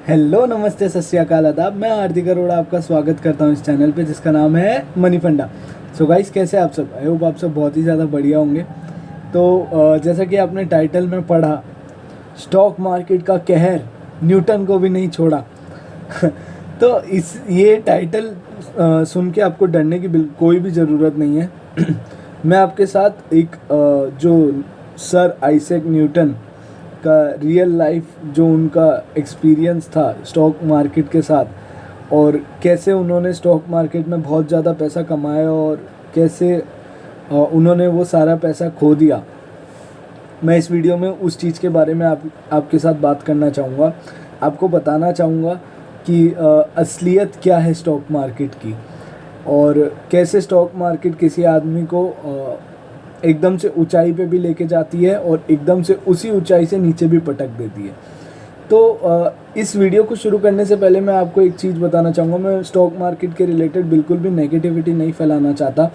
Hello, नमस्ते, सत श्री अकाल, आदाब। मैं हार्दिक अरोड़ा आपका स्वागत करता हूँ इस चैनल पे जिसका नाम है मनी फंडा। सो गाइस, कैसे आप सब? आई होप आप सब बहुत ही ज़्यादा बढ़िया होंगे। तो जैसा कि आपने टाइटल में पढ़ा, स्टॉक मार्केट का कहर न्यूटन को भी नहीं छोड़ा। तो ये टाइटल सुन के आपको डरने की कोई भी ज़रूरत नहीं है। मैं आपके साथ एक जो सर आइजैक न्यूटन का रियल लाइफ जो उनका एक्सपीरियंस था स्टॉक मार्केट के साथ, और कैसे उन्होंने स्टॉक मार्केट में बहुत ज़्यादा पैसा कमाया और कैसे उन्होंने वो सारा पैसा खो दिया, मैं इस वीडियो में उस चीज़ के बारे में आपके साथ बात करना चाहूँगा। आपको बताना चाहूँगा कि असलियत क्या है स्टॉक मार्केट की, और कैसे स्टॉक मार्केट किसी आदमी को एकदम से ऊंचाई पे भी लेके जाती है और एकदम से उसी ऊंचाई से नीचे भी पटक देती है। तो इस वीडियो को शुरू करने से पहले मैं आपको एक चीज़ बताना चाहूँगा। मैं स्टॉक मार्केट के रिलेटेड बिल्कुल भी नेगेटिविटी नहीं फैलाना चाहता।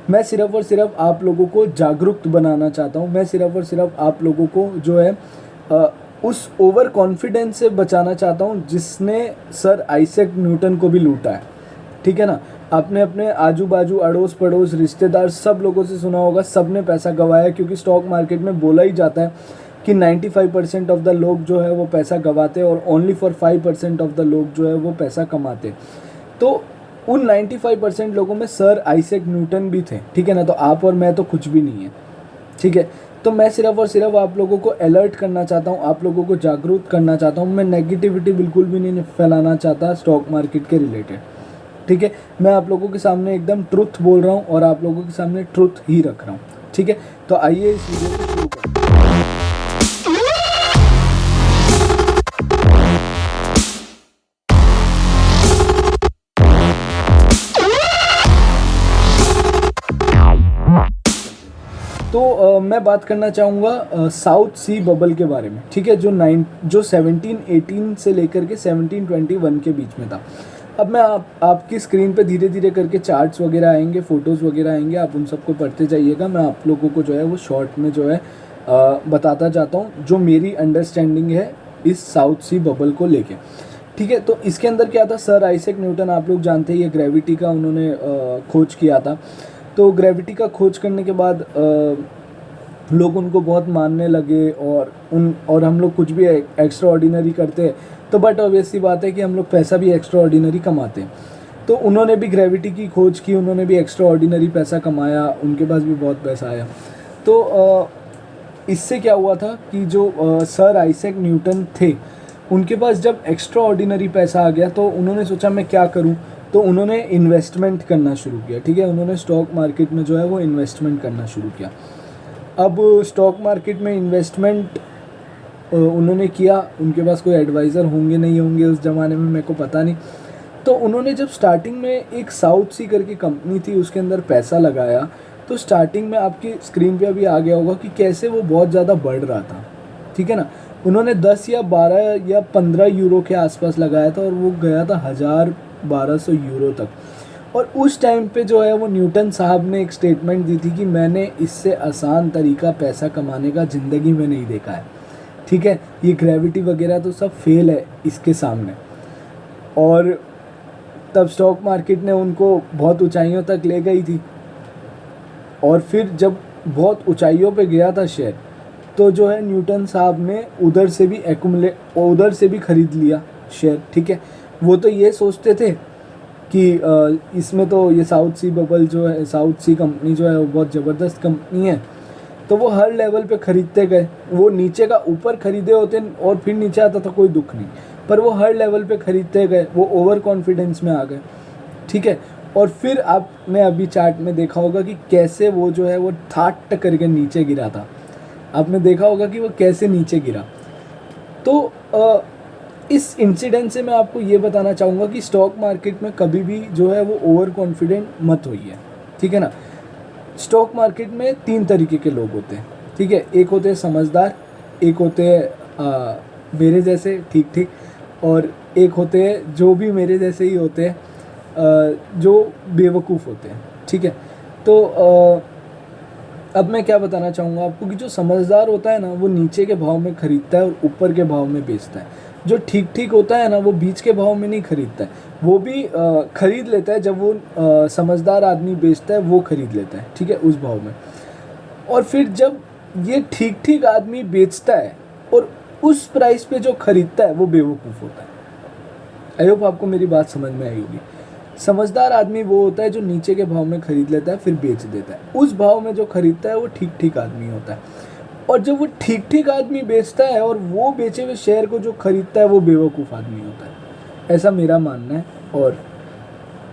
मैं सिर्फ़ और सिर्फ आप लोगों को जागरूक बनाना चाहता हूँ। मैं सिर्फ़ और सिर्फ आप लोगों को जो है उस ओवर कॉन्फिडेंस से बचाना चाहता हूँ जिसने सर आइजैक न्यूटन को भी लूटा है। ठीक है ना? आपने अपने आजू बाजू, अड़ोस पड़ोस, रिश्तेदार, सब लोगों से सुना होगा, सब ने पैसा गंवाया, क्योंकि स्टॉक मार्केट में बोला ही जाता है कि 95% ऑफ द लोग जो है वो पैसा गंवाते हैं और ओनली फॉर 5% ऑफ द लोग जो है वो पैसा कमाते। तो उन 95% लोगों में सर आइजैक न्यूटन भी थे। ठीक है ना? तो आप और मैं तो कुछ भी नहीं है। ठीक है? तो मैं सिर्फ और सिर्फ आप लोगों को अलर्ट करना चाहता हूँ, आप लोगों को जागरूक करना चाहता हूँ। मैं नेगेटिविटी बिल्कुल भी नहीं फैलाना चाहता स्टॉक मार्केट के रिलेटेड। ठीक है? मैं आप लोगों के सामने एकदम ट्रुथ बोल रहा हूँ और आप लोगों के सामने ट्रुथ ही रख रहा हूँ। ठीक है? तो आइए इस वीडियो को शुरू करते हैं। तो मैं बात करना चाहूँगा साउथ सी बबल के बारे में। ठीक है? जो 1718 से लेकर के 1721 के बीच में था। अब मैं आपकी स्क्रीन पे धीरे धीरे करके चार्ट्स वगैरह आएंगे, फ़ोटोज़ वगैरह आएंगे, आप उन सबको पढ़ते जाइएगा। मैं आप लोगों को जो है वो शॉर्ट में जो है बताता जाता हूँ जो मेरी अंडरस्टैंडिंग है इस साउथ सी बबल को लेके। ठीक है? तो इसके अंदर क्या था, सर आइजैक न्यूटन आप लोग जानते हैं, ये ग्रेविटी का उन्होंने खोज किया था। तो ग्रेविटी का खोज करने के बाद लोग उनको बहुत मानने लगे, और हम लोग कुछ भी एक्स्ट्रा ऑर्डिनरी करते तो बट ऑब्वियस सी बात है कि हम लोग पैसा भी एक्स्ट्रा ऑर्डिनरी कमाते। तो उन्होंने भी ग्रेविटी की खोज की, उन्होंने भी एक्स्ट्रा ऑर्डिनरी पैसा कमाया, उनके पास भी बहुत पैसा आया। तो इससे क्या हुआ था कि जो सर आइजैक न्यूटन थे, उनके पास जब एक्स्ट्रा ऑर्डिनरी पैसा आ गया तो उन्होंने सोचा मैं क्या करूं। तो उन्होंने इन्वेस्टमेंट करना शुरू किया। ठीक है? उन्होंने स्टॉक मार्केट में जो है वो इन्वेस्टमेंट करना शुरू किया। अब स्टॉक मार्केट में इन्वेस्टमेंट उन्होंने किया, उनके पास कोई एडवाइज़र होंगे नहीं होंगे उस ज़माने में, मेरे को पता नहीं। तो उन्होंने जब स्टार्टिंग में एक साउथ सी करके कंपनी थी उसके अंदर पैसा लगाया, तो स्टार्टिंग में आपकी स्क्रीन पे अभी आ गया होगा कि कैसे वो बहुत ज़्यादा बढ़ रहा था। ठीक है ना? उन्होंने 10 या 12 या 15 यूरो के आसपास लगाया था और वो गया था 1200 यूरो तक। और उस टाइम पे जो है वो न्यूटन साहब ने एक स्टेटमेंट दी थी कि मैंने इससे आसान तरीका पैसा कमाने का ज़िंदगी में नहीं देखा है। ठीक है? ये ग्रेविटी वगैरह तो सब फेल है इसके सामने। और तब स्टॉक मार्केट ने उनको बहुत ऊंचाइयों तक ले गई थी, और फिर जब बहुत ऊंचाइयों पे गया था शेयर, तो जो है न्यूटन साहब ने उधर से भी खरीद लिया शेयर। ठीक है? वो तो ये सोचते थे कि इसमें तो ये साउथ सी बबल जो है, साउथ सी कंपनी जो है वो बहुत ज़बरदस्त कंपनी है, तो वो हर लेवल पे ख़रीदते गए। वो नीचे का ऊपर ख़रीदे होते और फिर नीचे आता था, कोई दुख नहीं, पर वो हर लेवल पे ख़रीदते गए, वो ओवर कॉन्फिडेंस में आ गए। ठीक है? और फिर आपने अभी चार्ट में देखा होगा कि कैसे वो जो है वो थाट करके नीचे गिरा था। आपने देखा होगा कि वो कैसे नीचे गिरा। तो इस इंसिडेंट से मैं आपको ये बताना चाहूँगा कि स्टॉक मार्केट में कभी भी जो है वो ओवर कॉन्फिडेंट मत होइए। ठीक है ना? स्टॉक मार्केट में 3 तरीके के लोग होते हैं। ठीक है? एक होते हैं समझदार, एक होते हैं मेरे जैसे ठीक, और एक होते हैं जो भी मेरे जैसे ही होते हैं, जो बेवकूफ़ होते हैं। ठीक है? तो अब मैं क्या बताना चाहूँगा आपको कि जो समझदार होता है ना, वो नीचे के भाव में ख़रीदता है और ऊपर के भाव में बेचता है। जो ठीक ठीक होता है ना वो बीच के भाव में नहीं खरीदता है, वो भी खरीद लेता है, जब वो समझदार आदमी बेचता है वो खरीद लेता है, ठीक है, उस भाव में। और फिर जब ये ठीक ठीक आदमी बेचता है और उस प्राइस पे जो खरीदता है वो बेवकूफ़ होता है। आई होप आपको मेरी बात समझ में आई होगी। समझदार आदमी वो होता है जो नीचे के भाव में खरीद लेता है फिर बेच देता है, उस भाव में जो खरीदता है वो ठीक ठीक आदमी होता है। और जब वो ठीक ठीक आदमी बेचता है और वो बेचे हुए शेयर को जो खरीदता है वो बेवकूफ़ आदमी होता है, ऐसा मेरा मानना है और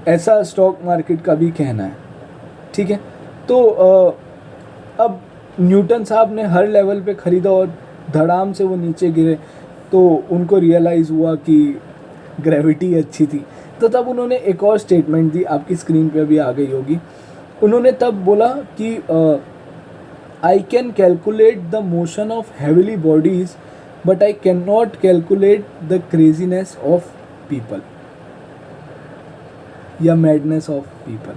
ऐसा स्टॉक मार्केट का भी कहना है, ठीक है। तो अब न्यूटन साहब ने हर लेवल पे ख़रीदा और धड़ाम से वो नीचे गिरे, तो उनको रियलाइज़ हुआ कि ग्रेविटी अच्छी थी, तो तब उन्होंने एक और स्टेटमेंट दी, आपकी स्क्रीन पे भी आ गई होगी। उन्होंने तब बोला कि I can calculate the motion of heavily bodies but I can not calculate the craziness of people या मैडनेस ऑफ पीपल।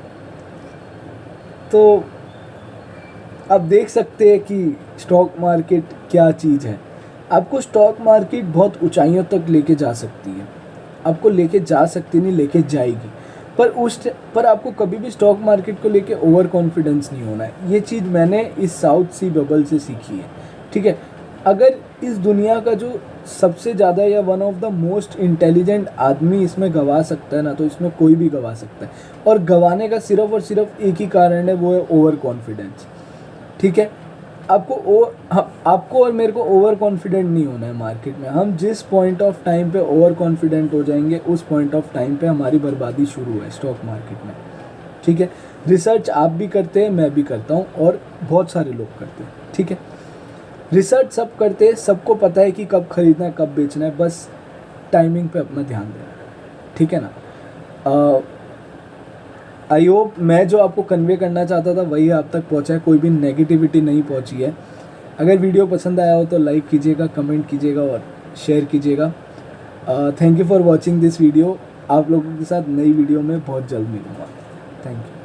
तो आप देख सकते हैं कि स्टॉक मार्केट क्या चीज़ है। आपको स्टॉक मार्केट बहुत ऊंचाइयों तक लेके जा सकती है, आपको लेके जा सकती नहीं, लेके जाएगी, पर आपको कभी भी स्टॉक मार्केट को लेके ओवर कॉन्फिडेंस नहीं होना है। ये चीज़ मैंने इस साउथ सी बबल से सीखी है, ठीक है। अगर इस दुनिया का जो सबसे ज़्यादा या one of the most intelligent आदमी इसमें गवा सकता है ना, तो इसमें कोई भी गवा सकता है। और गवाने का सिर्फ और सिर्फ एक ही कारण है, वो है ओवर कॉन्फिडेंस, ठीक है। आपको और मेरे को ओवर कॉन्फिडेंट नहीं होना है मार्केट में। हम जिस पॉइंट ऑफ टाइम पे ओवर कॉन्फिडेंट हो जाएंगे उस पॉइंट ऑफ टाइम पे हमारी बर्बादी शुरू है स्टॉक मार्केट में, ठीक है। रिसर्च आप भी करते हैं, मैं भी करता हूँ और बहुत सारे लोग करते हैं, ठीक है। रिसर्च सब करते हैं, सबको पता है कि कब खरीदना है कब बेचना है, बस टाइमिंग पे अपना ध्यान देना है, ठीक है ना। आई होप मैं जो आपको कन्वे करना चाहता था वही आप तक पहुंचा है, कोई भी नेगेटिविटी नहीं पहुंची है। अगर वीडियो पसंद आया हो तो लाइक कीजिएगा, कमेंट कीजिएगा और शेयर कीजिएगा। Thank you for watching this video. आप लोगों के साथ नई वीडियो में बहुत जल्द मिलूँगा। Thank you.